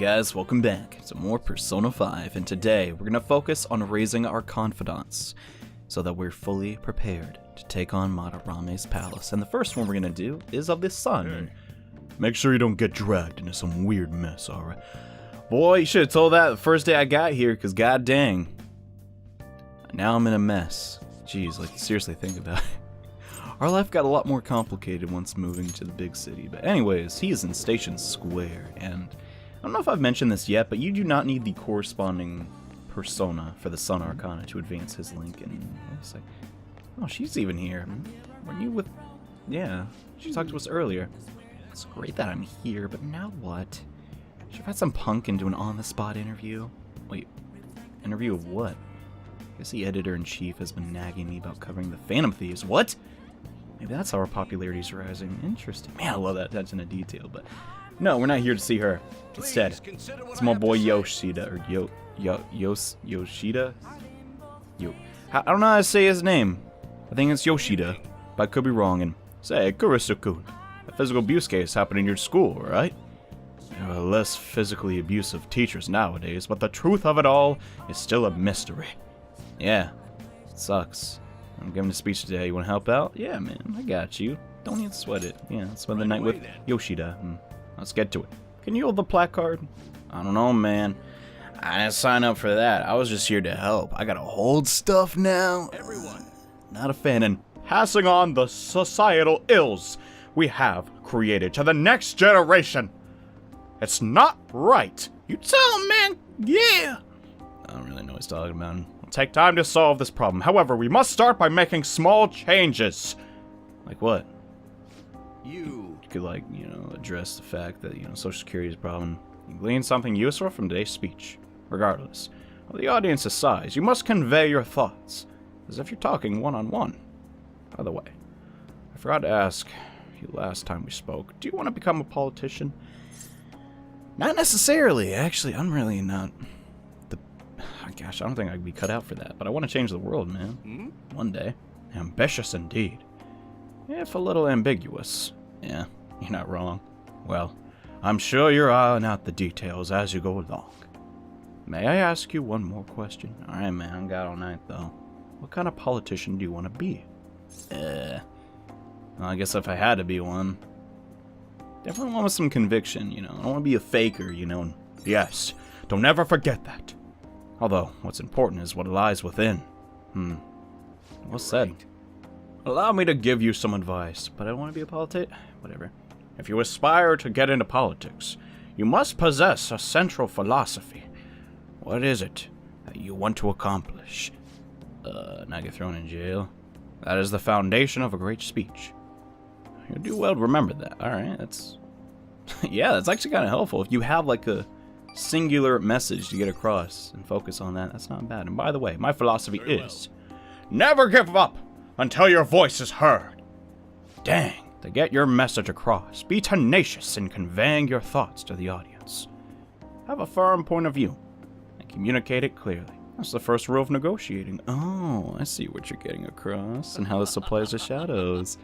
guys, welcome back to more Persona 5, and today we're going to focus on raising our confidants so that we're fully prepared to take on Madarame's palace. And the first one we're going to do is of the sun. And make sure you don't get dragged into some weird mess, alright? Boy, you should have told that the first day I got here, because god dang. Now I'm in a mess. Jeez, like, seriously think about it. Our life got a lot more complicated once moving to the big city. But anyways, he is in Station Square, and I don't know if I've mentioned this yet, but you do not need the corresponding persona for the Sun Arcana to advance his link. And it's like, oh, she's even here. Were you with... Yeah, she talked to us earlier. It's great that I'm here, but now what? Should have had some punk into an on-the-spot interview. Wait, interview of what? I guess the editor-in-chief has been nagging me about covering the Phantom Thieves. What? Maybe that's how our popularity's rising. Interesting. Man, I love that attention to detail, but... No, we're not here to see her. Instead, it's my boy Yoshida, or Yoshida? I don't know how to say his name. I think it's Yoshida, but I could be wrong. And say, Kurisuku, a physical abuse case happened in your school, right? There are less physically abusive teachers nowadays, but the truth of it all is still a mystery. Yeah, it sucks. I'm giving a speech today. You want to help out? Yeah, man, I got you. Don't even sweat it. Yeah, spend the night with Yoshida. Let's get to it. Can you hold the placard? I don't know, man. I didn't sign up for that. I was just here to help. I gotta hold stuff now? Everyone. Not a fan. And passing on the societal ills we have created to the next generation. It's not right. You tell him, man. Yeah. I don't really know what he's talking about. It'll take time to solve this problem. However, we must start by making small changes. Like what? You could, like, you know, address the fact that, you know, Social Security is a problem. You glean something useful from today's speech. Regardless of the audience's size, you must convey your thoughts as if you're talking one-on-one. By the way, I forgot to ask you last time we spoke. Do you want to become a politician? Not necessarily. Actually, I'm really not the... Gosh, I don't think I'd be cut out for that. But I want to change the world, man. One day. Ambitious indeed. If a little ambiguous. Yeah, you're not wrong. Well, I'm sure you're ironing out the details as you go along. May I ask you one more question? Alright, man, I got all night, though. What kind of politician do you want to be? Well, I guess if I had to be one, definitely one with some conviction, you know. I don't want to be a faker, you know. Yes, don't ever forget that. Although, what's important is what lies within. Well said. Allow me to give you some advice, but I don't want to be a politician. Whatever. If you aspire to get into politics, you must possess a central philosophy. What is it that you want to accomplish? Not get thrown in jail. That is the foundation of a great speech. You do well to remember that. Alright, that's... yeah, that's actually kind of helpful. If you have, like, a singular message to get across and focus on that, that's not bad. And by the way, my philosophy is... never give up until your voice is heard. Dang. To get your message across, be tenacious in conveying your thoughts to the audience. Have a firm point of view, and communicate it clearly. That's the first rule of negotiating. Oh, I see what you're getting across, and how this applies to shadows.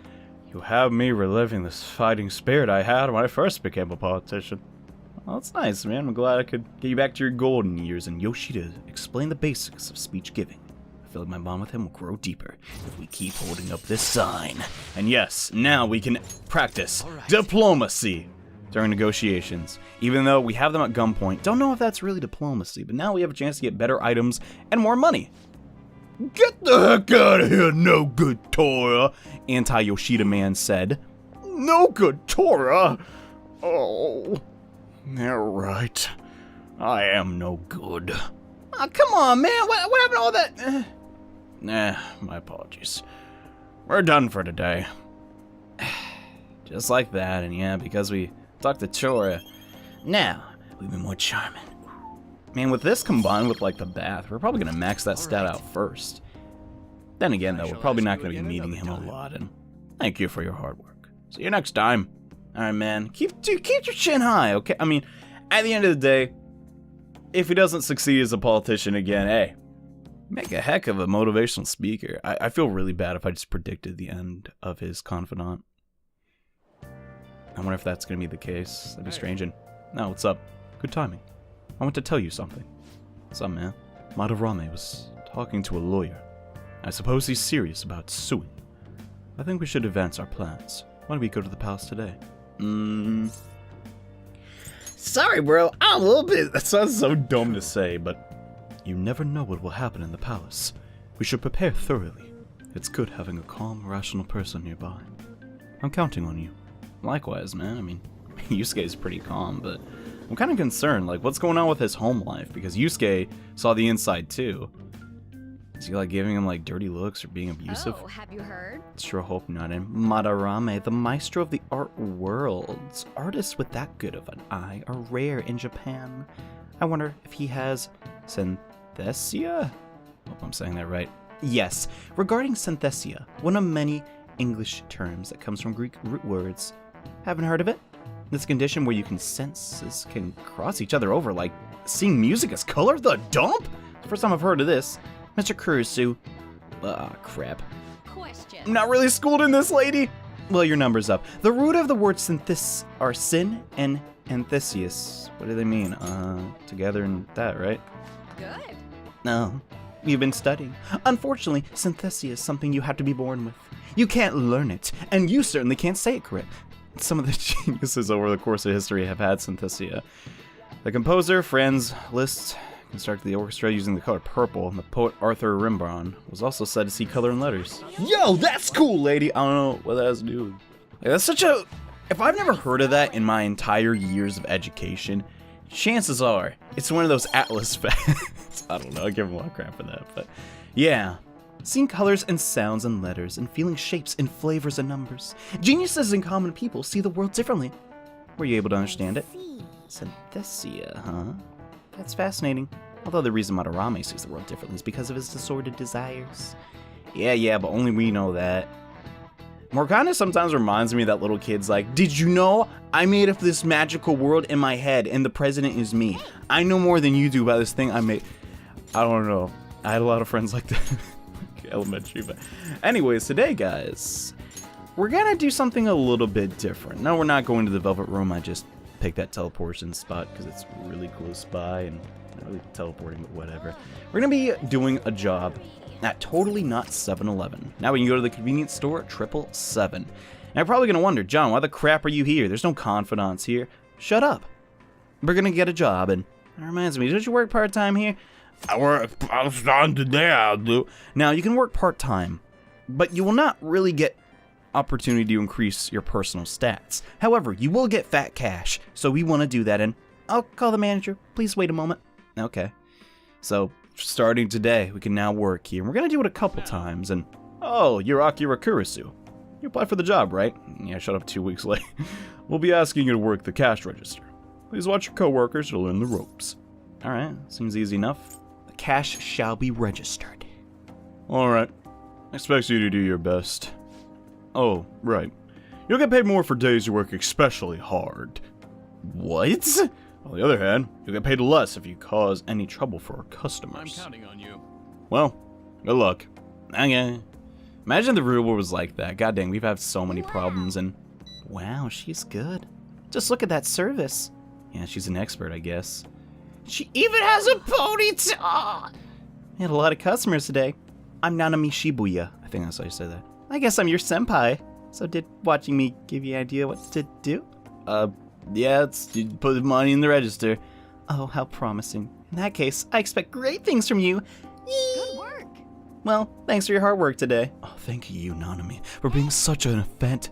You have me reliving this fighting spirit I had when I first became a politician. Well, that's nice, man. I'm glad I could get you back to your golden years, and Yoshida explain the basics of speech giving. I feel like my bond with him will grow deeper if we keep holding up this sign. And yes, now we can practice diplomacy during negotiations. Even though we have them at gunpoint, don't know if that's really diplomacy, but now we have a chance to get better items and more money. Get the heck out of here, no good Tora, Anti-Yoshida man said. No good Tora? Oh, they're right. I am no good. Oh, come on, man. What happened to all that? My apologies. We're done for today. Just like that, and yeah, because we talked to Chora, now we've been more charming. Man, with this combined with, like, the bath, we're probably going to max that stat out first. Then again, though, we're probably not going to be meeting him a lot, and thank you for your hard work. See you next time. Alright, man. Keep your chin high, okay? I mean, at the end of the day, if he doesn't succeed as a politician again, hey, make a heck of a motivational speaker. I feel really bad if I just predicted the end of his confidant. I wonder if that's going to be the case. That'd be strange. And no, what's up? Good timing. I want to tell you something. What's up, man? Madarame was talking to a lawyer. I suppose he's serious about suing. I think we should advance our plans. Why don't we go to the palace today? Sorry, bro. I'm a little bit... That sounds so dumb to say, but... You never know what will happen in the palace. We should prepare thoroughly. It's good having a calm, rational person nearby. I'm counting on you. Likewise, man. I mean, Yusuke is pretty calm, but... I'm kind of concerned, like, what's going on with his home life? Because Yusuke saw the inside, too. Is he, like, giving him, like, dirty looks or being abusive? Oh, have you heard? Sure hope not. And Madarame, the maestro of the art worlds. Artists with that good of an eye are rare in Japan. I wonder if he has synthesia? Hope I'm saying that right. Yes, regarding synthesia, one of many English terms that comes from Greek root words. Haven't heard of it? This condition where you can senses can cross each other over, like seeing music as color? The dump? First time I've heard of this. Mr. Kurusu. Crap. Question. I'm not really schooled in this, lady. Well, your number's up. The root of the word synthesis are sin and anthesius. What do they mean? Together and that, right? Good. No. You've been studying. Unfortunately, synthesia is something you have to be born with. You can't learn it, and you certainly can't say it correct. Some of the geniuses over the course of history have had synthesia. The composer Franz Liszt constructed the orchestra using the color purple, and the poet Arthur Rimbaud was also said to see color in letters. Yo, that's cool, lady! I don't know what that has to do with. Like, that's such a... If I've never heard of that in my entire years of education, chances are it's one of those Atlas facts. I don't know, I give him a lot of crap for that, but yeah. Seeing colors and sounds and letters, and feeling shapes and flavors and numbers. Geniuses and common people see the world differently. Were you able to understand it? Synthesia, huh? That's fascinating. Although the reason Madarame sees the world differently is because of his disordered desires. Yeah, but only we know that. Morgana sometimes reminds me of that little kid's like, did you know I made up this magical world in my head and the president is me? I know more than you do about this thing I made. I don't know. I had a lot of friends like that. Elementary, but anyways, today, guys, we're gonna do something a little bit different. No, we're not going to the Velvet Room. I just picked that teleportation spot because it's really close by and not really teleporting, but whatever. We're gonna be doing a job at Totally Not 7-Eleven. Now we can go to the convenience store at 777. And you're probably gonna wonder, John, why the crap are you here? There's no confidants here. Shut up. We're gonna get a job, and that reminds me, don't you work part-time here? I'm starting today, I'll do. Now, you can work part-time, but you will not really get opportunity to increase your personal stats. However, you will get fat cash, so we want to do that, and I'll call the manager. Please wait a moment. Okay. So, starting today, we can now work here. We're going to do it a couple times, and... Oh, you're Akira Kurusu. You applied for the job, right? Yeah, shut up 2 weeks late. We'll be asking you to work the cash register. Please watch your coworkers to learn the ropes. Alright, seems easy enough. Cash shall be registered. Alright. Expect you to do your best. Oh, right. You'll get paid more for days you work especially hard. What? On the other hand, you'll get paid less if you cause any trouble for our customers. I'm counting on you. Well, good luck. Okay. Imagine the real world was like that. God dang, we've had so many problems and... Wow, she's good. Just look at that service. Yeah, she's an expert, I guess. She even has a ponytail! We had a lot of customers today. I'm Nanami Shibuya. I think that's how you say that. I guess I'm your senpai. So did watching me give you an idea what to do? Yeah, you put the money in the register. Oh, how promising. In that case, I expect great things from you. Good work. Well, thanks for your hard work today. Oh, thank you, Nanami, for being such an event.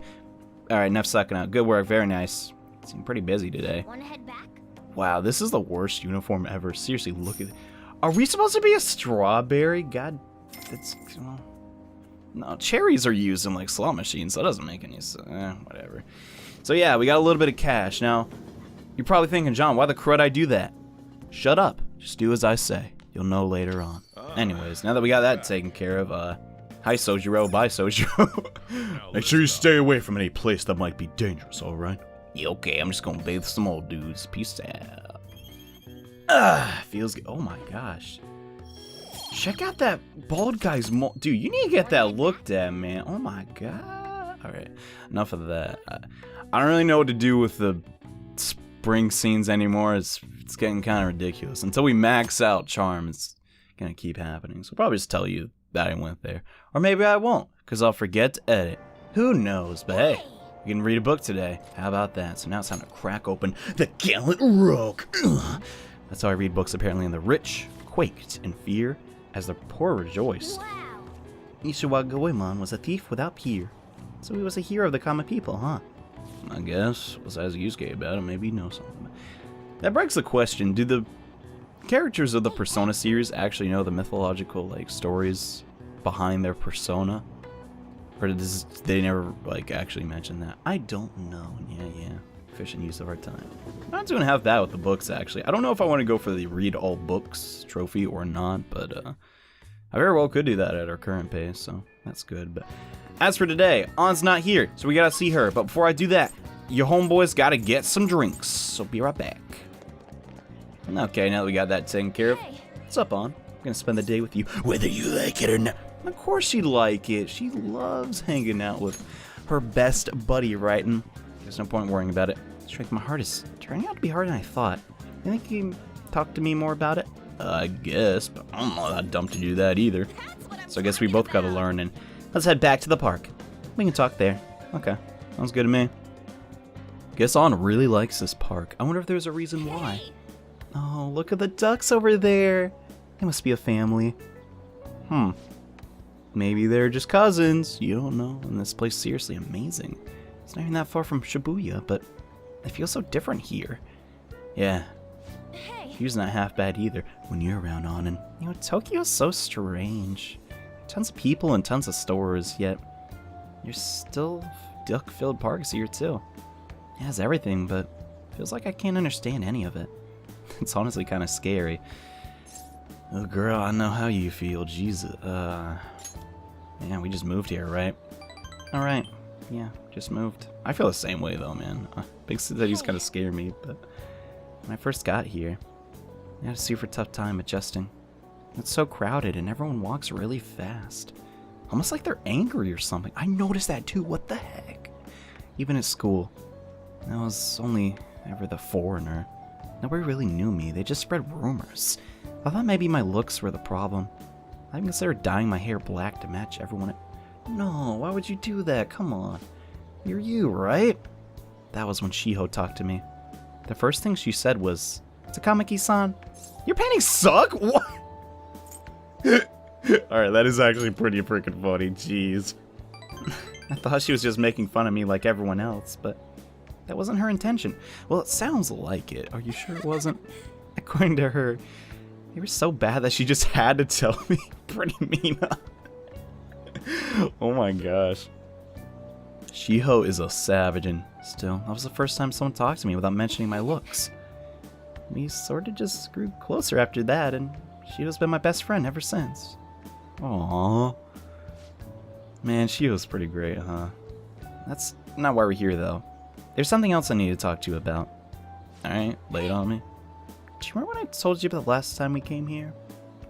Alright, enough sucking out. Good work, very nice. Seem pretty busy today. Wanna head back? Wow, this is the worst uniform ever. Seriously, look at it. Are we supposed to be a strawberry? God, that's... Well, no, cherries are used in, like, slot machines, so that doesn't make any sense. Whatever. So, yeah, we got a little bit of cash. Now, you're probably thinking, John, why the crud I do that? Shut up. Just do as I say. You'll know later on. Anyways, now that we got that taken care of, hi, Sojiro, bye, Sojiro. Make sure you stay away from any place that might be dangerous, alright? Yeah, okay, I'm just gonna bathe some old dudes. Peace out. Feels good. Oh my gosh. Check out that bald guy's dude, you need to get that looked at, man. Oh my god. Alright, enough of that. I don't really know what to do with the bring scenes anymore. It's getting kind of ridiculous. Until we max out charm, it's gonna keep happening. So I'll probably just tell you that I went there. Or maybe I won't, because I'll forget to edit. Who knows? But hey, we can read a book today. How about that? So now it's time to crack open the Gallant Rogue. Ugh. That's how I read books, apparently. And the rich quaked in fear as the poor rejoiced. Wow. Ishiwa Goemon was a thief without peer. So he was a hero of the common people, huh? I guess. Besides Yusuke about it, maybe he knows something. That begs the question, do the characters of the Persona series actually know the mythological, like, stories behind their persona? Or does they never, like, actually mention that? I don't know. Yeah. Efficient use of our time. I'm not doing half that with the books, actually. I don't know if I want to go for the read all books trophy or not, but I very well could do that at our current pace, so that's good. But as for today, Ann's not here, so we gotta see her. But before I do that, your homeboys gotta get some drinks, so be right back. Okay, now that we got that taken care of, Hey. what's up, Ann? I'm gonna spend the day with you, whether you like it or not. Of course she'd like it. She loves hanging out with her best buddy, right? And there's no point worrying about it. Strike, my heart is turning out to be harder than I thought. You think you can talk to me more about it? I guess, but I'm not that dumb to do that either. That's what I'm So I guess we talking both gotta about. learn, and let's head back to the park. We can talk there. Okay, sounds good to me. Guess Ann really likes this park. I wonder if there's a reason why. Hey. Oh, look at the ducks over there. They must be a family. Maybe they're just cousins. You don't know. And this place is seriously amazing. It's not even that far from Shibuya, but it feels so different here. Yeah, Hey. Hugh's not half bad either when you're around on. And, you know, Tokyo's so strange. Tons of people and tons of stores, yet there's still duck-filled parks here, too. It has everything, but feels like I can't understand any of it. It's honestly kind of scary. Oh, girl, I know how you feel. Jesus. Man, we just moved here, right? Alright. Yeah, just moved. I feel the same way, though, man. Big cities kind of scare me, but when I first got here, I had a super tough time adjusting. It's so crowded, and everyone walks really fast. Almost like they're angry or something. I noticed that, too. What the heck? Even at school, I was only ever the foreigner. Nobody really knew me. They just spread rumors. I thought maybe my looks were the problem. I even considered dyeing my hair black to match everyone. No, why would you do that? Come on. You're you, right? That was when Shiho talked to me. The first thing she said was, Takamaki-san, your paintings suck? What? Alright, that is actually pretty freaking funny. Jeez. I thought she was just making fun of me like everyone else, but that wasn't her intention. Well, it sounds like it. Are you sure it wasn't? According to her, you were so bad that she just had to tell me. Pretty mean. Oh my gosh. Shiho is a savage, and still, that was the first time someone talked to me without mentioning my looks. We sort of just grew closer after that, and Shiho's been my best friend ever since. Aww. Man, Shiho's pretty great, huh? That's not why we're here, though. There's something else I need to talk to you about. Alright, lay it on me. Do you remember when I told you about the last time we came here?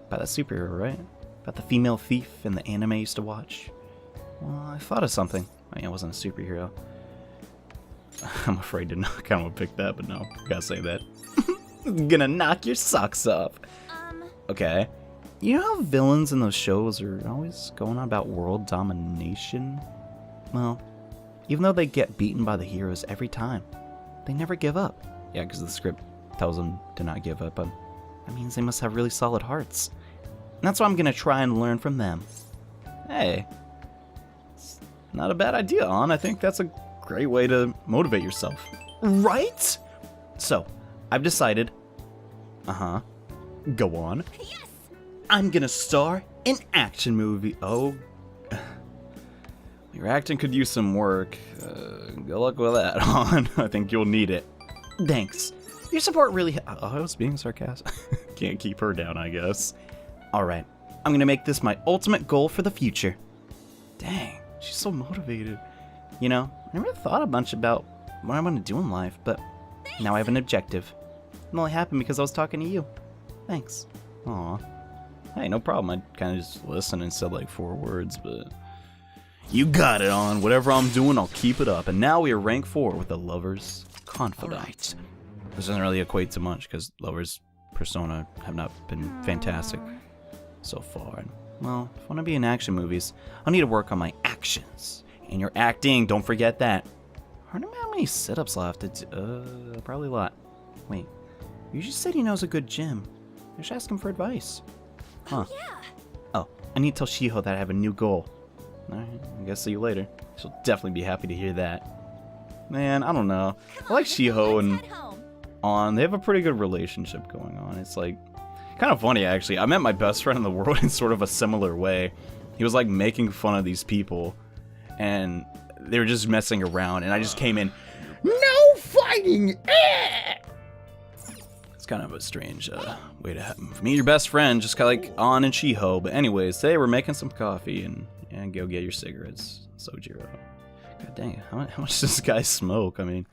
About that superhero, right? About the female thief in the anime I used to watch? Well, I thought of something. I mean, I wasn't a superhero. I'm afraid to not kind of pick that, but no, gotta say that. Gonna knock your socks off. Okay. You know how villains in those shows are always going on about world domination? Well, even though they get beaten by the heroes every time, they never give up. Yeah, because the script tells them to not give up, but that means they must have really solid hearts. And that's what I'm gonna try and learn from them. Hey, it's not a bad idea, Ann. I think that's a great way to motivate yourself. Right? So, I've decided. Go on. Yes. I'm gonna star in action movie. Oh. Your acting could use some work. Good luck with that, Ann. I think you'll need it. Thanks. Your support really. I was being sarcastic. Can't keep her down, I guess. Alright. I'm gonna make this my ultimate goal for the future. Dang, she's so motivated. You know, I never thought a bunch about what I want to do in life, but now I have an objective. It only happened because I was talking to you. Thanks. Aw. Hey, no problem. I kind of just listened and said like 4 words, but... You got it, On. Whatever I'm doing, I'll keep it up. And now we are rank 4 with the Lover's Confidant. This doesn't really equate to much because Lover's persona have not been fantastic so far. And, well, if I want to be in action movies, I'll need to work on my actions. And your acting, don't forget that. I don't know how many sit-ups left. It's, probably a lot. Wait, you just said he knows a good gym. I should ask him for advice. Huh. Yeah. Oh, I need to tell Shiho that I have a new goal. Alright, I guess see you later. She'll definitely be happy to hear that. Man, I don't know. I like Shiho and Head home. On. They have a pretty good relationship going on. It's like kind of funny actually. I met my best friend in the world in sort of a similar way. He was like making fun of these people and they were just messing around and I just came in, no fighting! It's kind of a strange way to have meet your best friend, just kind of like On and Shiho. But anyways, today we're making some coffee and go get your cigarettes, Sojiro. God dang it, how much does this guy smoke? I mean,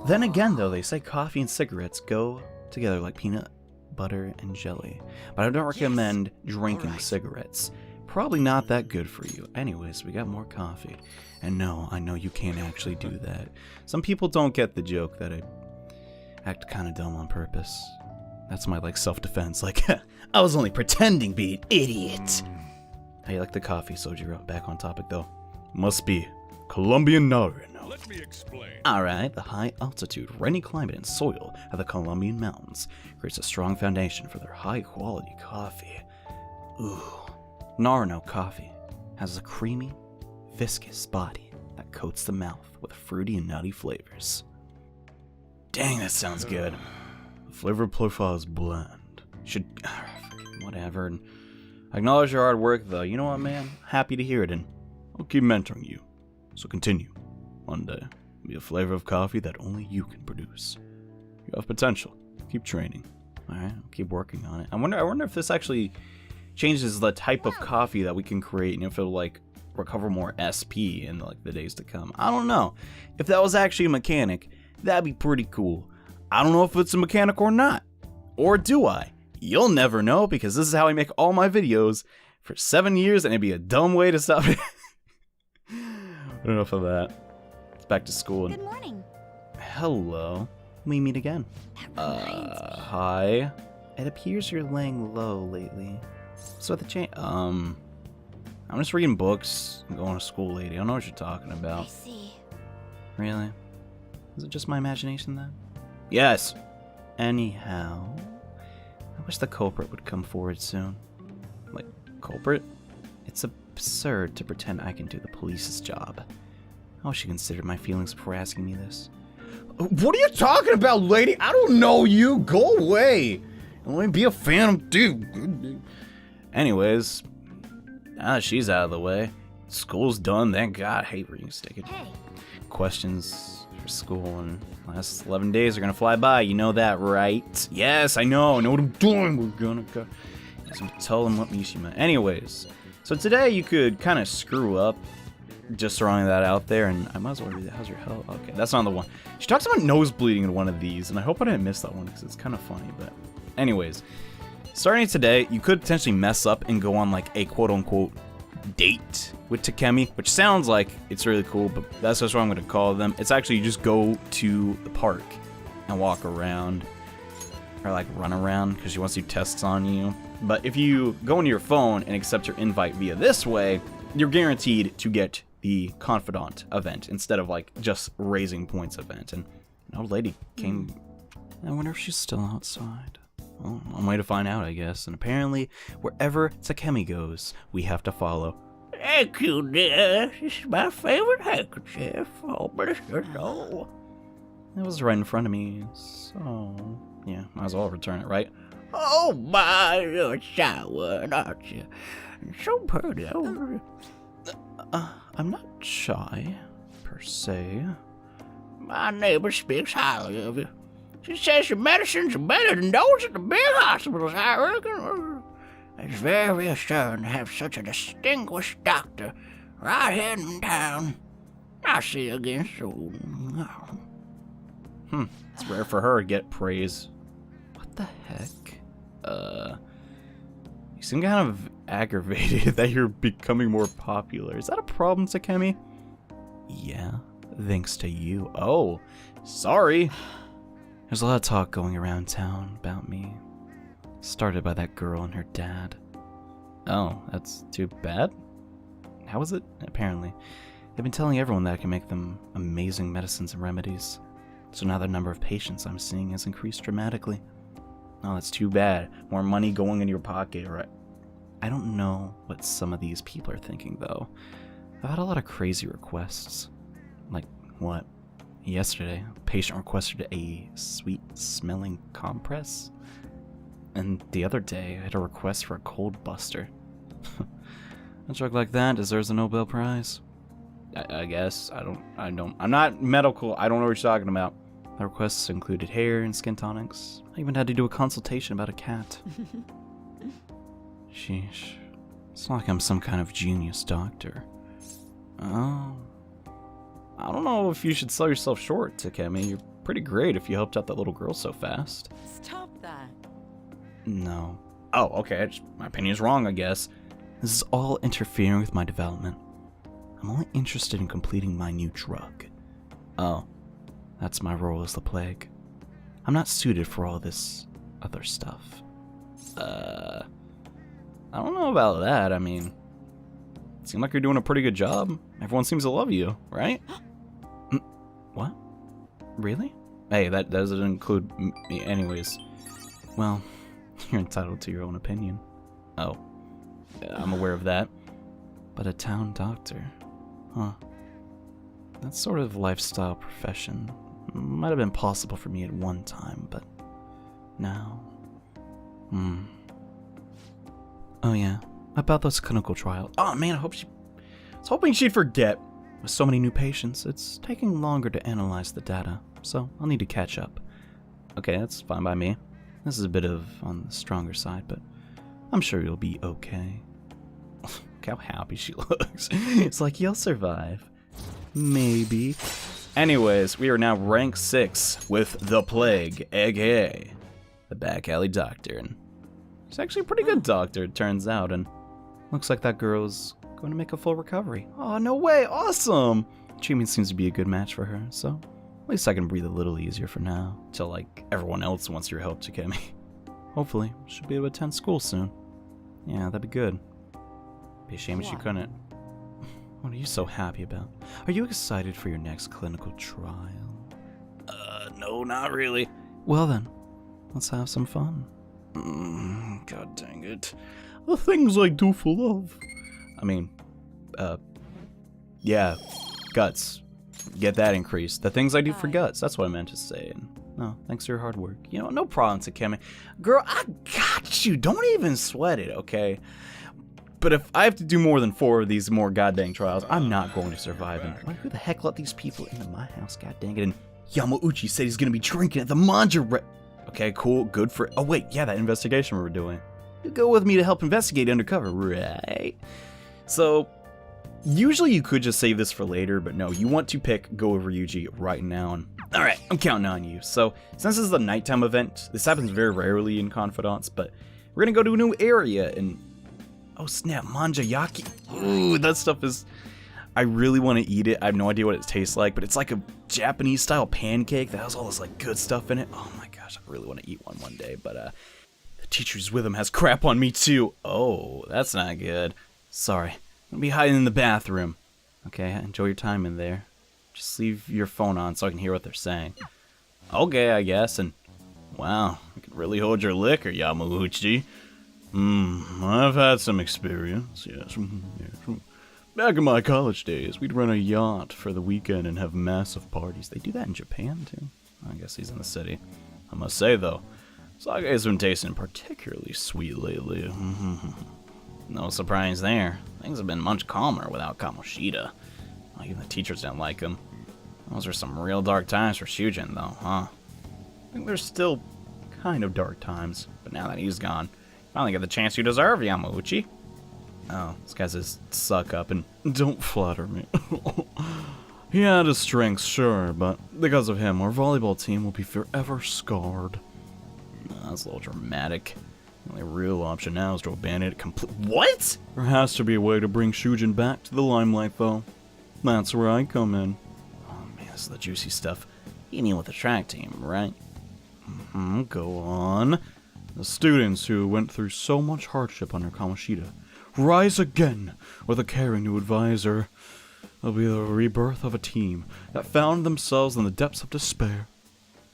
then again though, they say coffee and cigarettes go together like peanut butter and jelly. But I don't recommend drinking cigarettes. Probably not that good for you. Anyways, we got more coffee. And no, I know you can't actually do that. Some people don't get the joke that I act kind of dumb on purpose. That's my like self-defense. Like, I was only pretending to be an idiot. How you like the coffee, Sojiro? Back on topic though. Must be Colombian Narino. Let me explain. Alright, the high altitude, rainy climate and soil of the Colombian mountains creates a strong foundation for their high quality coffee. Ooh. Narino coffee has a creamy, viscous body that coats the mouth with fruity and nutty flavors. Dang, that sounds good. The flavor profile is bland. Whatever. And I acknowledge your hard work, though. You know what, man? Happy to hear it, and I'll keep mentoring you. So continue. One day, be a flavor of coffee that only you can produce. You have potential. Keep training. All right, I'll keep working on it. I wonder if this actually changes the type of coffee that we can create, and if it'll like recover more SP in like the days to come. I don't know. If that was actually a mechanic, that'd be pretty cool. I don't know if it's a mechanic or not. Or do I? You'll never know, because this is how I make all my videos for 7 years, and it'd be a dumb way to stop it. Enough of that. It's back to school. Good morning. Hello. We meet again. That reminds me. Hi. It appears you're laying low lately. So the I'm just reading books and going to school, lady. I don't know what you're talking I about. see. Really? Is it just my imagination then? Yes. Anyhow, I wish the culprit would come forward soon. Like, culprit? It's absurd to pretend I can do the police's job. I wish you considered my feelings before asking me this. What are you talking about, lady? I don't know you. Go away. Let me be a fan of dude. Anyways, now that she's out of the way, school's done, thank God. I hate reading sticky. Hey. Questions for school and last 11 days are gonna fly by. You know that, right? Yes, I know what I'm doing. We're gonna go. So tell them what Mishima. Anyways, so today you could kind of screw up. Just throwing that out there, and I might as well read it. How's your health? Okay, that's not the one. She talks about nose bleeding in one of these, and I hope I didn't miss that one because it's kind of funny. But anyways, starting today, you could potentially mess up and go on like a quote-unquote date with Takemi, which sounds like it's really cool, but that's just what I'm going to call them. It's actually you just go to the park and walk around, or like run around, because she wants to do tests on you. But if you go into your phone and accept her invite via this way, you're guaranteed to get the confidant event instead of like just raising points event. And an old lady came. I wonder if she's still outside. Well, one way to find out, I guess. And apparently, wherever Takemi goes, we have to follow. Thank you, dear. This is my favorite handkerchief. Oh, bless your soul. It was right in front of me, so yeah, might as well return it, right? Oh my, you're a shy one, aren't you? So pretty. I'm not shy, per se. My neighbor speaks highly of you. She says your medicines are better than those at the big hospitals, I reckon. It's very reassuring to have such a distinguished doctor right here in town. I'll see you again soon. It's rare for her to get praise. What the heck? You seem kind of aggravated that you're becoming more popular. Is that a problem, Takemi? Yeah, thanks to you. Oh, sorry. There's a lot of talk going around town about me. Started by that girl and her dad. Oh, that's too bad? How is it? Apparently. They've been telling everyone that I can make them amazing medicines and remedies. So now the number of patients I'm seeing has increased dramatically. Oh, that's too bad. More money going in your pocket, right? I don't know what some of these people are thinking, though. I've had a lot of crazy requests. Like, what? Yesterday, a patient requested a sweet-smelling compress. And the other day, I had a request for a cold buster. A drug like that deserves a Nobel Prize. I guess. I'm not medical. I don't know what you're talking about. The requests included hair and skin tonics. I even had to do a consultation about a cat. Sheesh. It's not like I'm some kind of genius doctor. Oh. I don't know if you should sell yourself short, Takemi. You're pretty great if you helped out that little girl so fast. Stop that. No. Oh, okay. My opinion's wrong, I guess. This is all interfering with my development. I'm only interested in completing my new drug. Oh. That's my role as the plague. I'm not suited for all this other stuff. I don't know about that. I mean, it seems like you're doing a pretty good job. Everyone seems to love you, right? What? Really? Hey, that doesn't include me anyways. Well, you're entitled to your own opinion. Oh, I'm aware of that. But a town doctor? Huh. That sort of lifestyle profession might have been possible for me at one time, but now... Oh yeah, about those clinical trials. Oh man, I was hoping she'd forget. With so many new patients, it's taking longer to analyze the data, so I'll need to catch up. Okay, that's fine by me. This is a bit on the stronger side, but I'm sure you'll be okay. Look how happy she looks. It's like you'll survive. Maybe. Anyways, we are now rank 6 with the Plague, aka the Back Alley Doctor. And he's actually a pretty good doctor, it turns out, and looks like that girl's going to make a full recovery. Oh, no way, awesome! Treatment seems to be a good match for her, so at least I can breathe a little easier for now, till like everyone else wants your help to get me. Hopefully, she'll be able to attend school soon. Yeah, that'd be good. Be a shame if she couldn't. What are you so happy about? Are you excited for your next clinical trial? No, not really. Well then, let's have some fun. God dang it. The things I do for love. I mean, yeah, guts. Get that increased. The things I do for guts, that's what I meant to say. And, no, thanks for your hard work. You know, no problem, Takemi. Girl, I got you. Don't even sweat it, okay? But if I have to do more than 4 of these more goddamn trials, I'm not going to survive. And who the heck let these people into my house, god dang it? And Yamauchi said he's going to be drinking at the Manja Okay, cool, good for... Oh, wait, yeah, that investigation we were doing. You go with me to help investigate undercover, right? So, usually you could just save this for later, but no, you want to pick Go Over Yuji right now. And alright, I'm counting on you. So, since this is a nighttime event, this happens very rarely in Confidants, but we're going to go to a new area and... Oh snap, manjayaki. Ooh, that stuff is... I really want to eat it. I have no idea what it tastes like, but it's like a Japanese style pancake that has all this like good stuff in it. Oh my gosh, I really want to eat one day, but the teacher who's with him has crap on me too. Oh, that's not good. Sorry, I'm gonna be hiding in the bathroom. Okay, enjoy your time in there. Just leave your phone on so I can hear what they're saying. Okay, I guess, and wow, you can really hold your liquor, Yamauchi. I've had some experience, yes. Back in my college days, we'd rent a yacht for the weekend and have massive parties. They do that in Japan, too. I guess he's in the city. I must say, though, sake has been tasting particularly sweet lately. No surprise there. Things have been much calmer without Kamoshida. Even the teachers didn't like him. Those are some real dark times for Shujin, though, huh? I think there's still kind of dark times, but now that he's gone, finally get the chance you deserve, Yamauchi. Oh, this guy's just suck up and don't flatter me. He had his strengths, sure, but because of him, our volleyball team will be forever scarred. That's a little dramatic. The only real option now is to abandon it completely. What? There has to be a way to bring Shujin back to the limelight, though. That's where I come in. Oh man, this is the juicy stuff. You mean with the track team, right? Go on. The students who went through so much hardship under Kamoshida rise again with a caring new advisor. It'll be the rebirth of a team that found themselves in the depths of despair.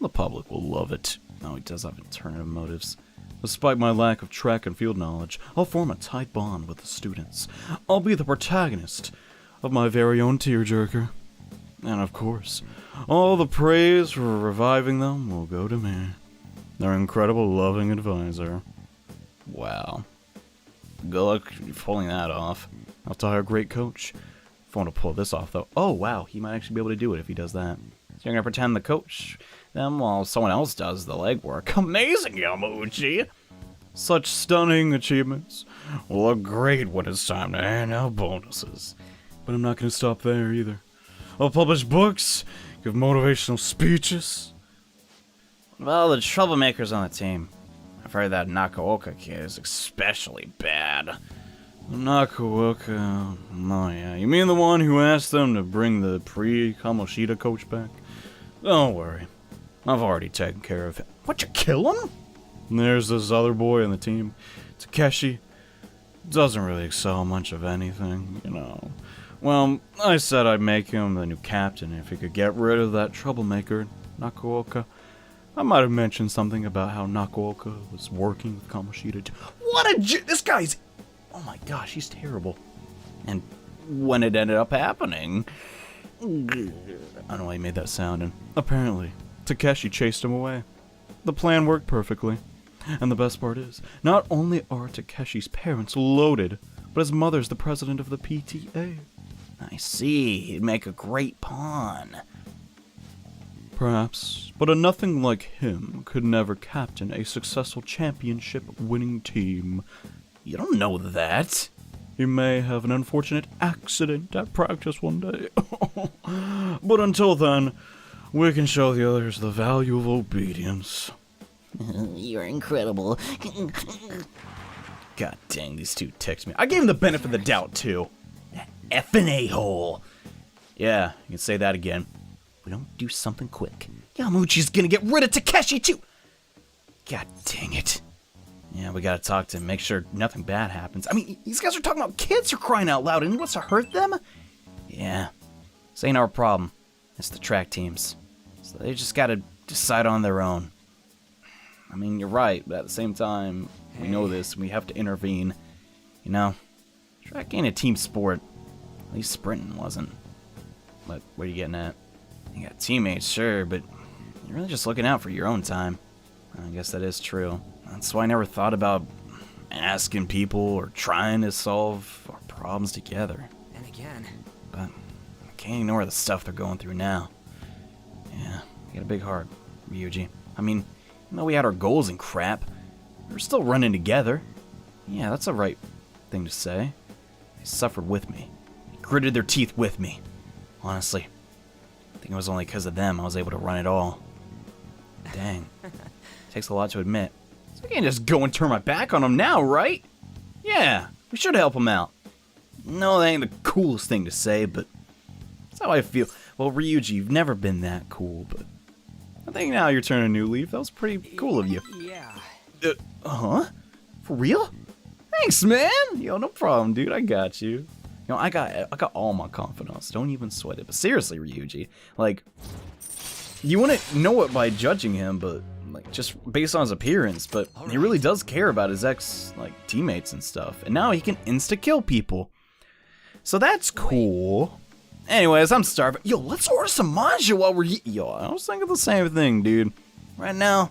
The public will love it. Oh, he does have alternative motives. Despite my lack of track and field knowledge, I'll form a tight bond with the students. I'll be the protagonist of my very own tearjerker. And of course, all the praise for reviving them will go to me, their incredible loving advisor. Wow. Good luck pulling that off. I'll have to hire a great coach. If I want to pull this off, though. Oh, wow, he might actually be able to do it if he does that. So you're going to pretend the coach them while someone else does the legwork. Amazing, Yamauchi! Such stunning achievements will look great when it's time to hand out bonuses. But I'm not going to stop there either. I'll publish books, give motivational speeches. Well, the troublemakers on the team. I've heard that Nakaoka kid is especially bad. Nakaoka... Oh yeah, you mean the one who asked them to bring the pre-Kamoshida coach back? Don't worry. I've already taken care of him. What, you kill him? And there's this other boy on the team, Takeshi. Doesn't really excel much of anything, you know. Well, I said I'd make him the new captain if he could get rid of that troublemaker, Nakaoka. I might have mentioned something about how Nakaoka was working with Kamoshida too. What a this guy's... Oh my gosh, he's terrible. And when it ended up happening... I don't know why he made that sound, and apparently, Takeshi chased him away. The plan worked perfectly. And the best part is, not only are Takeshi's parents loaded, but his mother's the president of the PTA. I see, he'd make a great pawn. Perhaps, but a nothing like him could never captain a successful championship-winning team. You don't know that. He may have an unfortunate accident at practice one day. But until then, we can show the others the value of obedience. You're incredible. God dang, these two text me. I gave him the benefit of the doubt, too. Effing a-hole. Yeah, you can say that again. We don't do something quick, Yamauchi's gonna get rid of Takeshi, too. God dang it. Yeah, we gotta talk to him, make sure nothing bad happens. I mean, these guys are talking about kids who are crying out loud, and he wants to hurt them? Yeah, this ain't our problem. It's the track teams. So they just gotta decide on their own. I mean, you're right, but at the same time, we know this, and we have to intervene. You know, track ain't a team sport. At least sprinting wasn't. But what are you getting at? You got teammates, sure, but you're really just looking out for your own time. I guess that is true. That's why I never thought about asking people or trying to solve our problems together. And again. But I can't ignore the stuff they're going through now. Yeah, you got a big heart, Ryuji. I mean, even though we had our goals and crap, we're still running together. Yeah, that's the right thing to say. They suffered with me. They gritted their teeth with me. Honestly, I think it was only because of them I was able to run it all. Dang. Takes a lot to admit. So I can't just go and turn my back on them now, right? Yeah, we should help them out. No, that ain't the coolest thing to say, but that's how I feel. Well, Ryuji, you've never been that cool, but I think now you're turning a new leaf. That was pretty cool of you. Yeah. Huh? For real? Thanks, man. Yo, no problem, dude. I got you. You know, I got all my confidence. Don't even sweat it. But seriously, Ryuji, like, you wouldn't know it by judging him, but like just based on his appearance. But he really does care about his teammates and stuff. And now he can insta-kill people. So that's cool. Anyways, I'm starving. Yo, let's order some manja while we're Yo, I was thinking the same thing, dude. Right now,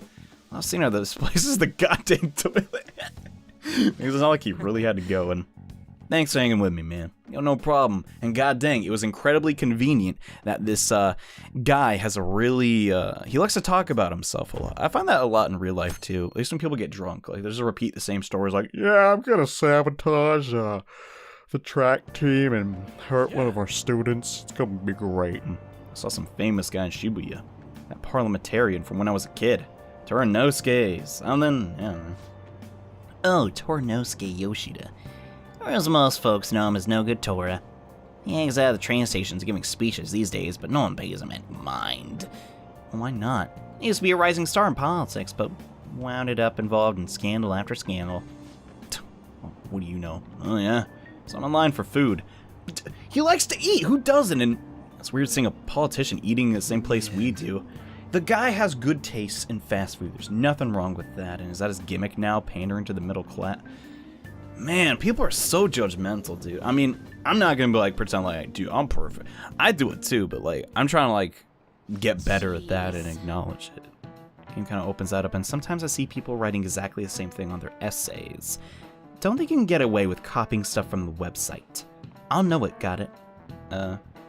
I've seen how this place is the goddamn toilet. It's not like he really had to go, and thanks for hanging with me, man. Yo, no problem. And god dang, it was incredibly convenient that this guy has a really, he likes to talk about himself a lot. I find that a lot in real life, too. At least when people get drunk. Like, they just repeat the same stories, like, yeah, I'm gonna sabotage the track team and hurt one of our students. It's gonna be great. And I saw some famous guy in Shibuya. That parliamentarian from when I was a kid. Torinosuke's. And then, yeah. Oh, Torinosuke Yoshida. Or as most folks know him as No Good Tora. He hangs out at the train stations giving speeches these days, but no one pays him any mind. Why not? He used to be a rising star in politics, but wound up involved in scandal after scandal. What do you know? Oh yeah, he's on online for food. But he likes to eat. Who doesn't? And it's weird seeing a politician eating in the same place we do. The guy has good taste in fast food. There's nothing wrong with that. And is that his gimmick now, pandering to the middle class? Man, people are so judgmental, dude. I mean, I'm not gonna be like pretend like, dude, I'm perfect. I do it too, but like, I'm trying to like get better at that and acknowledge it. Game kind of opens that up, and sometimes I see people writing exactly the same thing on their essays. Don't think you can get away with copying stuff from the website. I'll know it, got it.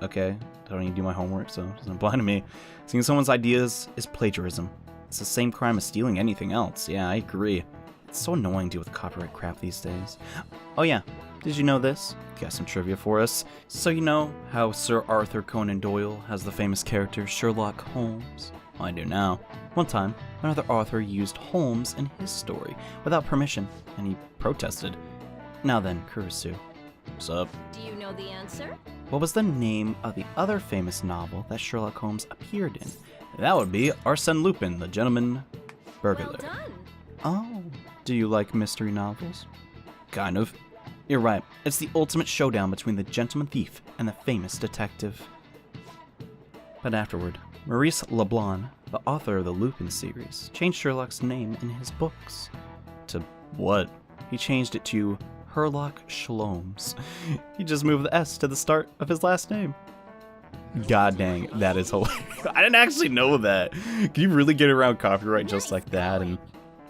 Okay. I don't need to do my homework, so it doesn't apply to me. Seeing someone's ideas is plagiarism. It's the same crime as stealing anything else. Yeah, I agree. It's so annoying to deal with copyright crap these days. Oh yeah, did you know this? Got some trivia for us. So you know how Sir Arthur Conan Doyle has the famous character Sherlock Holmes? Well, I do now. One time, another author used Holmes in his story without permission, and he protested. Now then, Kurisu. What's up? Do you know the answer? What was the name of the other famous novel that Sherlock Holmes appeared in? That would be Arsène Lupin, the Gentleman Burglar. Well done. Oh, do you like mystery novels? Kind of. You're right. It's the ultimate showdown between the gentleman thief and the famous detective. But afterward, Maurice Leblanc, the author of the Lupin series, changed Sherlock's name in his books. To what? He changed it to Herlock Sholmes. He just moved the S to the start of his last name. God dang, that is hilarious. I didn't actually know that. Can you really get around copyright just like that? And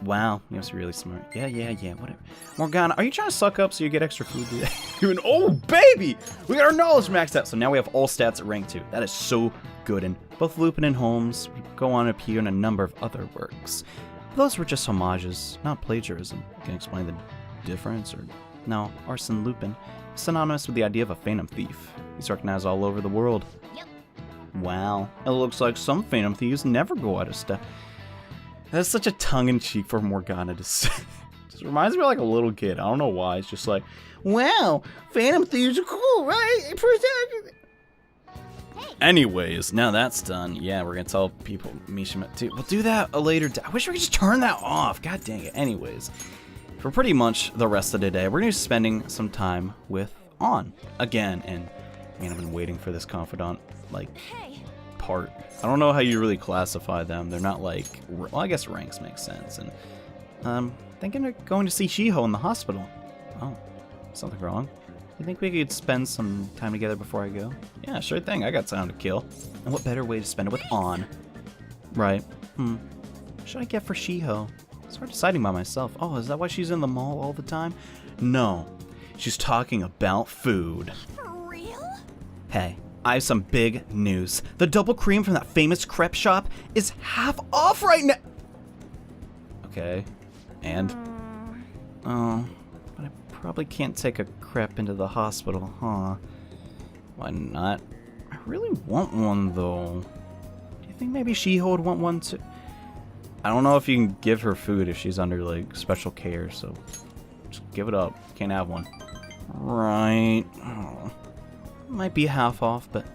wow, you must be really smart. Yeah, whatever. Morgana, are you trying to suck up so you get extra food today? Oh, baby! We got our knowledge maxed out, so now we have all stats at rank 2. That is so good. And both Lupin and Holmes go on to appear in a number of other works. But those were just homages, not plagiarism. You can explain the difference, or no, Arsène Lupin is synonymous with the idea of a phantom thief. He's recognized all over the world. Yep. Wow, it looks like some phantom thieves never go out of style. That's such a tongue-in-cheek for Morgana to say. Just reminds me of like a little kid. I don't know why. It's just like, wow, phantom thieves are cool, right? Anyways, now that's done. Yeah, we're gonna tell people Mishima too. We'll do that a later day. I wish we could just turn that off. God dang it. Anyways, for pretty much the rest of the day, we're gonna be spending some time with On again. And man, I've been waiting for this confidant like Hey. part. I don't know how you really classify them. They're not like, well, I guess ranks make sense. And thinking of going to see Shiho in the hospital. Oh, something wrong? You think we could spend some time together before I go? Yeah, sure thing. I got time to kill. And what better way to spend it with On? Right. What should I get for Shiho? It's hard deciding by myself. Oh, is that why she's in the mall all the time? No. She's talking about food. For real? Hey, I have some big news. The double cream from that famous crepe shop is half off right now. Okay. And? Oh, but I probably can't take a crepe into the hospital, huh? Why not? I really want one, though. Do you think maybe Shiho would want one too? I don't know if you can give her food if she's under, like, special care, so just give it up. Can't have one. Right. Oh. Might be half off, but I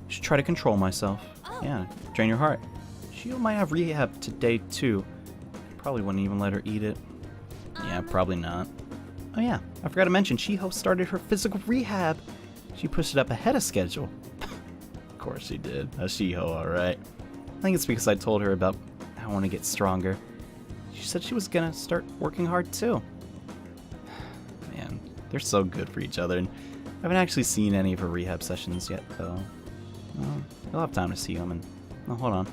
should try to control myself. Yeah, drain your heart. Shiho might have rehab today, too. Probably wouldn't even let her eat it. Yeah, probably not. Oh yeah, I forgot to mention, Shiho started her physical rehab. She pushed it up ahead of schedule. Of course she did. That's Shiho, alright. I think it's because I told her about how I want to get stronger. She said she was gonna start working hard too. Man, they're so good for each other, and I haven't actually seen any of her rehab sessions yet, though. Well, you'll have time to see them, and... Oh, hold on.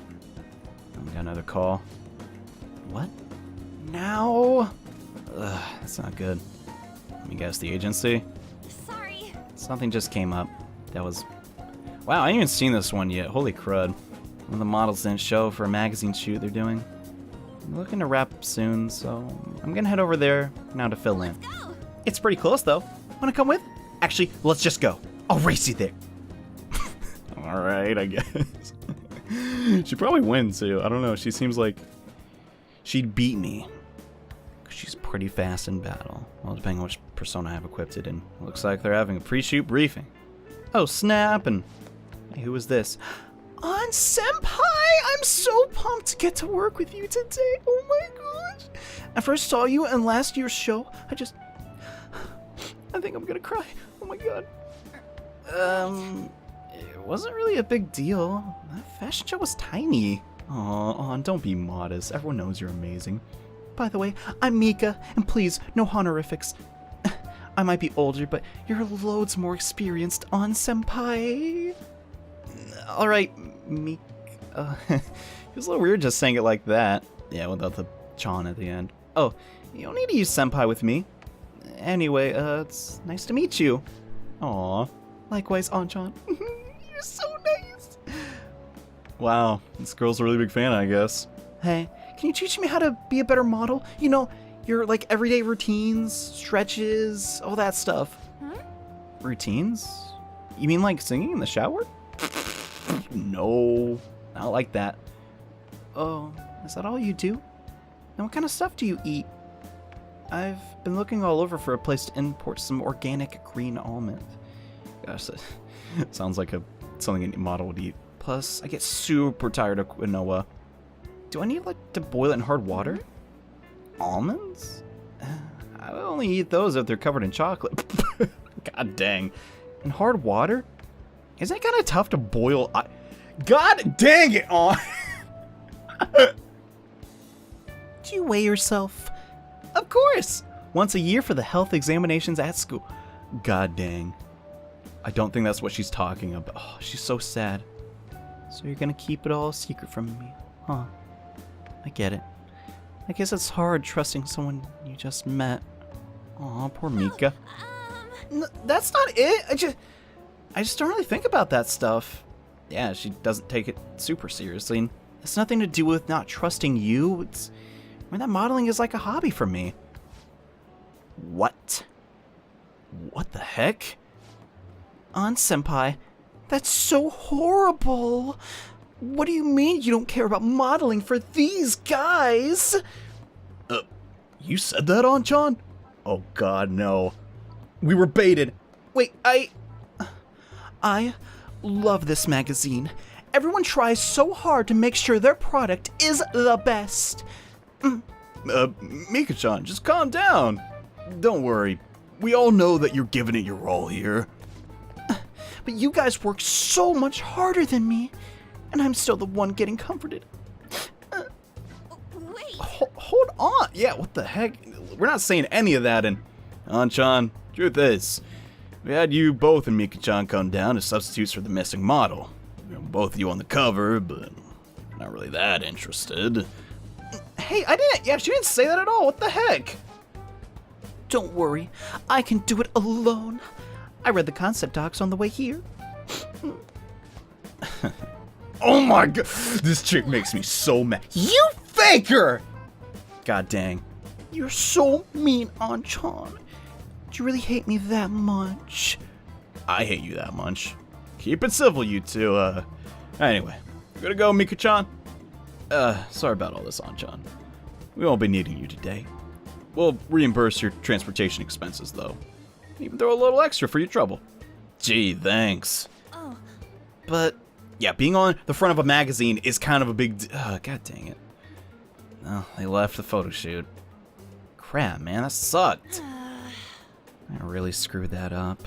I got another call. What? Now? Ugh, that's not good. Let me guess, the agency? Sorry. Something just came up. That was... Wow, I ain't even seen this one yet. Holy crud. One of the models didn't show for a magazine shoot they're doing. I'm looking to wrap up soon, so I'm gonna head over there now to fill in. Go. It's pretty close, though. Wanna come with? Actually, let's just go. I'll race you there. Alright, I guess. She probably wins, too. I don't know. She seems like she'd beat me. She's pretty fast in battle. Well, depending on which persona I have equipped it in. Looks like they're having a pre-shoot briefing. Oh, snap, and... Hey, who is this? On Senpai, I'm so pumped to get to work with you today. Oh my gosh. I first saw you in last year's show. I think I'm gonna cry. Oh my god. It wasn't really a big deal. That fashion show was tiny. Aw, don't be modest. Everyone knows you're amazing. By the way, I'm Mika, and please, no honorifics. I might be older, but you're loads more experienced on Senpai. Alright, Mika. It was a little weird just saying it like that. Yeah, without the Chan at the end. Oh, you don't need to use Senpai with me. Anyway, it's nice to meet you. Aw. Likewise, Anchan. You're so nice. Wow, this girl's a really big fan, I guess. Hey, can you teach me how to be a better model? You know, your, like, everyday routines, stretches, all that stuff. Huh? Routines? You mean like singing in the shower? No, not like that. Oh, is that all you do? And what kind of stuff do you eat? I've been looking all over for a place to import some organic green almond. Gosh, that sounds like something any model would eat. Plus, I get super tired of quinoa. Do I need to boil it in hard water? Almonds? I only eat those if they're covered in chocolate. God dang. In hard water? Isn't it kind of tough to boil? God dang it, on. Do you weigh yourself? Of course! Once a year for the health examinations at school. God dang. I don't think that's what she's talking about. Oh, she's so sad. So you're gonna keep it all a secret from me, huh? I get it. I guess it's hard trusting someone you just met. Aw, poor Mika. That's not it. I just don't really think about that stuff. Yeah, she doesn't take it super seriously. And it's nothing to do with not trusting you. That modeling is like a hobby for me. What? What the heck? Aunt Senpai, that's so horrible. What do you mean you don't care about modeling for these guys? You said that, Anchan? Oh god, no. We were baited. Wait, I love this magazine. Everyone tries so hard to make sure their product is the best. Mika-chan, just calm down. Don't worry. We all know that you're giving it your all here. But you guys work so much harder than me, and I'm still the one getting comforted. Wait. Hold on. Yeah, what the heck? We're not saying any of that, and Anchan, truth is, we had you both and Mika-chan come down as substitutes for the missing model. Both of you on the cover, but not really that interested. Hey, she didn't say that at all. What the heck? Don't worry. I can do it alone. I read the concept docs on the way here. Oh my god. This chick makes me so mad. You faker! God dang. You're so mean, Anchan. Do you really hate me that much? I hate you that much. Keep it civil, you two. Anyway. Gonna go, Mika-chan. Sorry about all this, Anchan. We won't be needing you today. We'll reimburse your transportation expenses, though. Even throw a little extra for your trouble. Gee, thanks. Oh. But, yeah, being on the front of a magazine is kind of a big god dang it. Oh, they left the photo shoot. Crap, man, that sucked. I really screwed that up.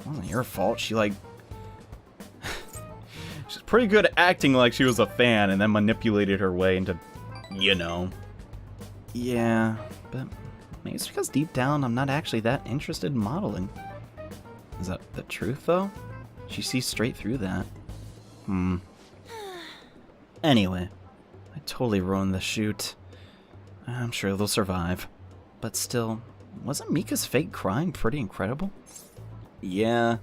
It wasn't your fault. She's pretty good at acting like she was a fan and then manipulated her way into, you know. Yeah, but maybe it's because deep down I'm not actually that interested in modeling. Is that the truth, though? She sees straight through that. Anyway, I totally ruined the shoot. I'm sure they'll survive. But still, wasn't Mika's fake crying pretty incredible? Yeah.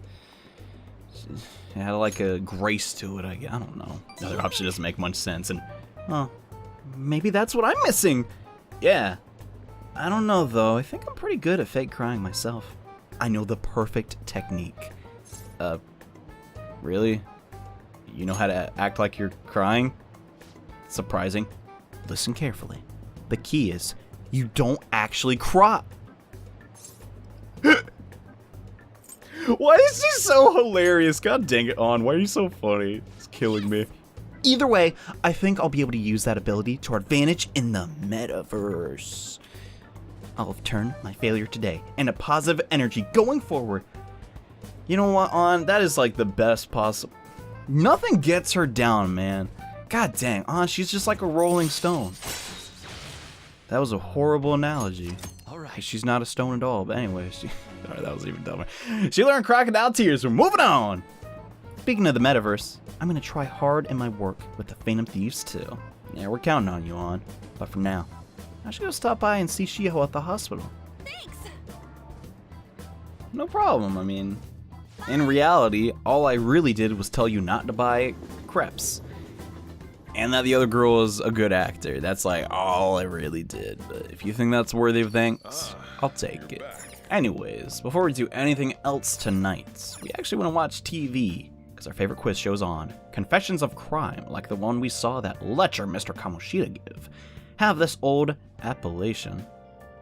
It had like a grace to it, I don't know. The other option doesn't make much sense, and maybe that's what I'm missing. Yeah. I don't know though. I think I'm pretty good at fake crying myself. I know the perfect technique. Really? You know how to act like you're crying? Surprising. Listen carefully. The key is you don't actually cry. Why is she so hilarious? God dang it, On. Why are you so funny? It's killing me. Either way, I think I'll be able to use that ability to our advantage in the metaverse. I'll turn my failure today into positive energy going forward. You know what, On? That is like the best possible. Nothing gets her down, man. God dang, On, she's just like a rolling stone. That was a horrible analogy. Alright. She's not a stone at all, but anyway, Alright, that was even dumber. She learned crocodile tears, we're moving on! Speaking of the metaverse, I'm gonna try hard in my work with the Phantom Thieves too. Yeah, we're counting on you, On. But for now, I should go stop by and see Shiho at the hospital. Thanks. No problem, I mean, in reality, all I really did was tell you not to buy crepes. And that the other girl was a good actor. That's like all I really did. But if you think that's worthy of thanks, I'll take it. Anyways, before we do anything else tonight, we actually want to watch TV, because our favorite quiz show's on. Confessions of Crime, like the one we saw that lecture Mr. Kamoshida give, have this old appellation.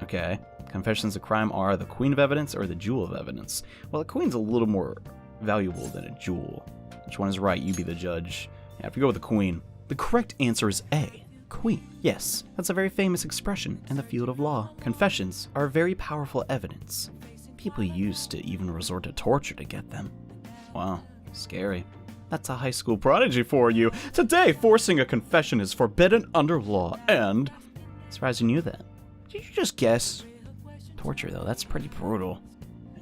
Okay, Confessions of Crime are the Queen of Evidence or the Jewel of Evidence. Well, the Queen's a little more valuable than a jewel. Which one is right? You be the judge. Yeah, if you go with the Queen. The correct answer is A, Queen. Yes, that's a very famous expression in the field of law. Confessions are very powerful evidence. People used to even resort to torture to get them. Wow, scary. That's a high school prodigy for you. Today, forcing a confession is forbidden under law, and... Surprised you knew that. Did you just guess? Torture, though, that's pretty brutal.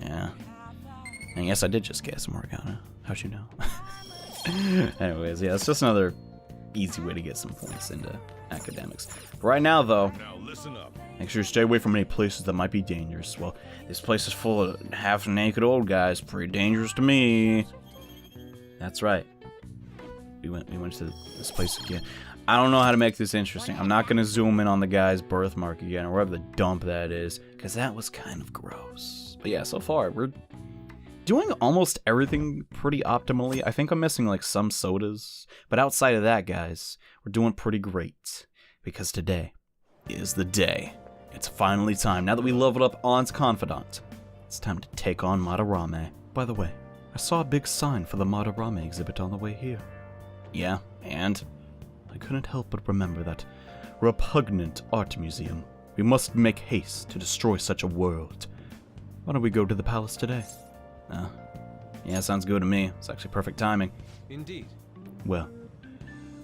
Yeah. And yes, I did just guess, Morgana. How'd you know? Anyways, yeah, it's just another easy way to get some points into academics. Right now, though, make sure you stay away from any places that might be dangerous. Well, this place is full of half-naked old guys. Pretty dangerous to me. That's right. We went to this place again. I don't know how to make this interesting. I'm not going to zoom in on the guy's birthmark again, or wherever the dump that is, because that was kind of gross. But yeah, so far, we're doing almost everything pretty optimally. I think I'm missing like some sodas, but outside of that, guys, we're doing pretty great, because today is the day. It's finally time. Now that we leveled up On's Confidant, it's time to take on Madarame. By the way, I saw a big sign for the Madarame exhibit on the way here. Yeah, and I couldn't help but remember that repugnant art museum. We must make haste to destroy such a world. Why don't we go to the palace today? Yeah, sounds good to me. It's actually perfect timing. Indeed. Well,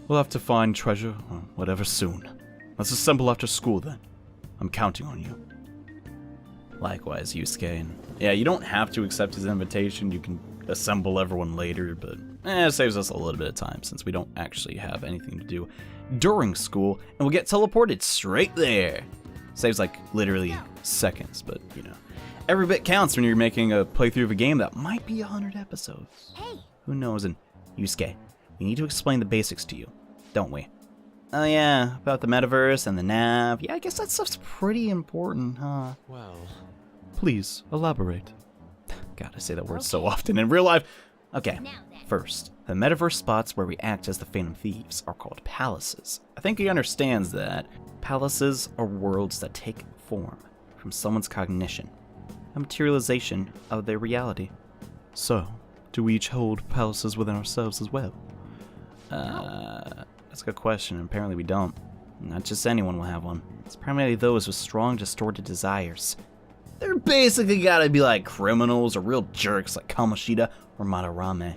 we'll have to find treasure or whatever soon. Let's assemble after school then. I'm counting on you. Likewise, Yusuke. And yeah, you don't have to accept his invitation. You can assemble everyone later, but it saves us a little bit of time since we don't actually have anything to do during school, and we'll get teleported straight there. Saves like literally seconds, but you know. Every bit counts when you're making a playthrough of a game that might be 100 episodes. Hey. Who knows? And Yusuke, we need to explain the basics to you, don't we? Oh yeah, about the metaverse and the nav. Yeah, I guess that stuff's pretty important, huh? Well, please elaborate. God, I say that word so often in real life. Okay, first, the metaverse spots where we act as the Phantom Thieves are called palaces. I think he understands that. Palaces are worlds that take form from someone's cognition, a materialization of their reality. So, do we each hold palaces within ourselves as well? That's a good question. Apparently we don't. Not just anyone will have one. It's primarily those with strong, distorted desires. They're basically gotta be like criminals or real jerks like Kamoshida or Madarame.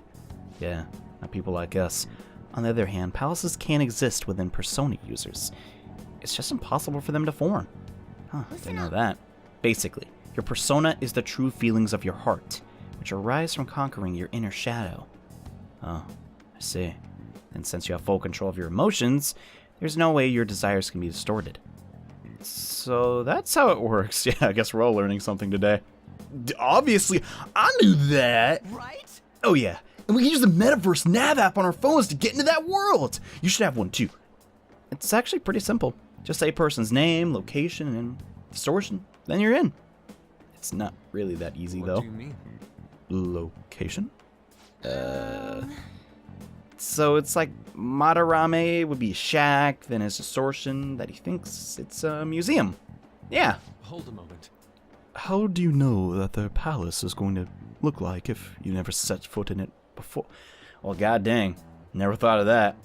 Yeah, not people like us. On the other hand, palaces can't exist within Persona users. It's just impossible for them to form. Huh, they know that. Basically, your persona is the true feelings of your heart, which arise from conquering your inner shadow. Oh, I see. And since you have full control of your emotions, there's no way your desires can be distorted. So that's how it works. Yeah, I guess we're all learning something today. Obviously, I knew that. Right? Oh yeah, and we can use the Metaverse Nav app on our phones to get into that world. You should have one too. It's actually pretty simple. Just say a person's name, location, and distortion. Then you're in. It's not really that easy though. what do you mean? Location? So it's like Madarame would be a shack, then his distortion that he thinks it's a museum. Yeah. Hold a moment. How do you know that their palace is going to look like if you never set foot in it before? Well, god dang. Never thought of that.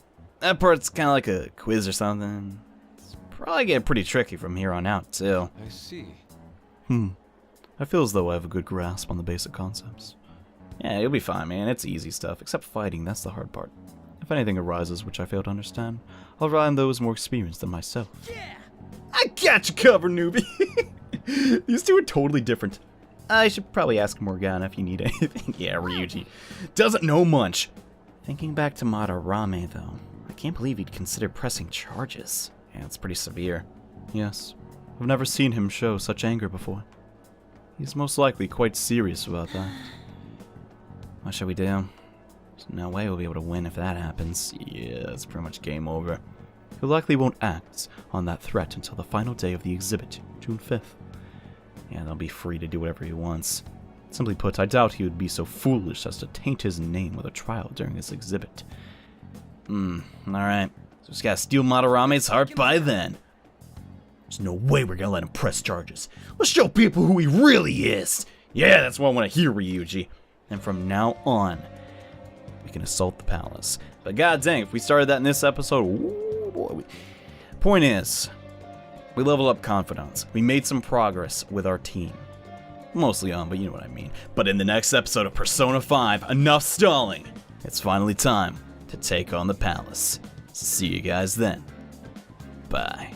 That part's kind of like a quiz or something. It's probably getting pretty tricky from here on out, too. I see. I feel as though I have a good grasp on the basic concepts. Yeah, you'll be fine, man. It's easy stuff, except fighting, that's the hard part. If anything arises which I fail to understand, I'll rely on those more experienced than myself. Yeah! I got you covered, newbie! These two are totally different. I should probably ask Morgana if you need anything. Yeah, Ryuji doesn't know much. Thinking back to Madarame, though, I can't believe he'd consider pressing charges. Yeah, it's pretty severe. Yes, I've never seen him show such anger before. He's most likely quite serious about that. What shall we do? There's no way we'll be able to win if that happens. Yeah, it's pretty much game over. He likely won't act on that threat until the final day of the exhibit, June 5th. Yeah, they'll be free to do whatever he wants. Simply put, I doubt he would be so foolish as to taint his name with a trial during this exhibit. Alright. So just gotta steal Madarame's heart by then. There's no way we're gonna let him press charges. Let's show people who he really is! Yeah, that's what I want to hear, Ryuji. And from now on, we can assault the palace. But god dang, if we started that in this episode, ooh boy. Point is, we leveled up confidence. We made some progress with our team. Mostly on, but you know what I mean. But in the next episode of Persona 5, enough stalling. It's finally time to take on the palace. See you guys then. Bye.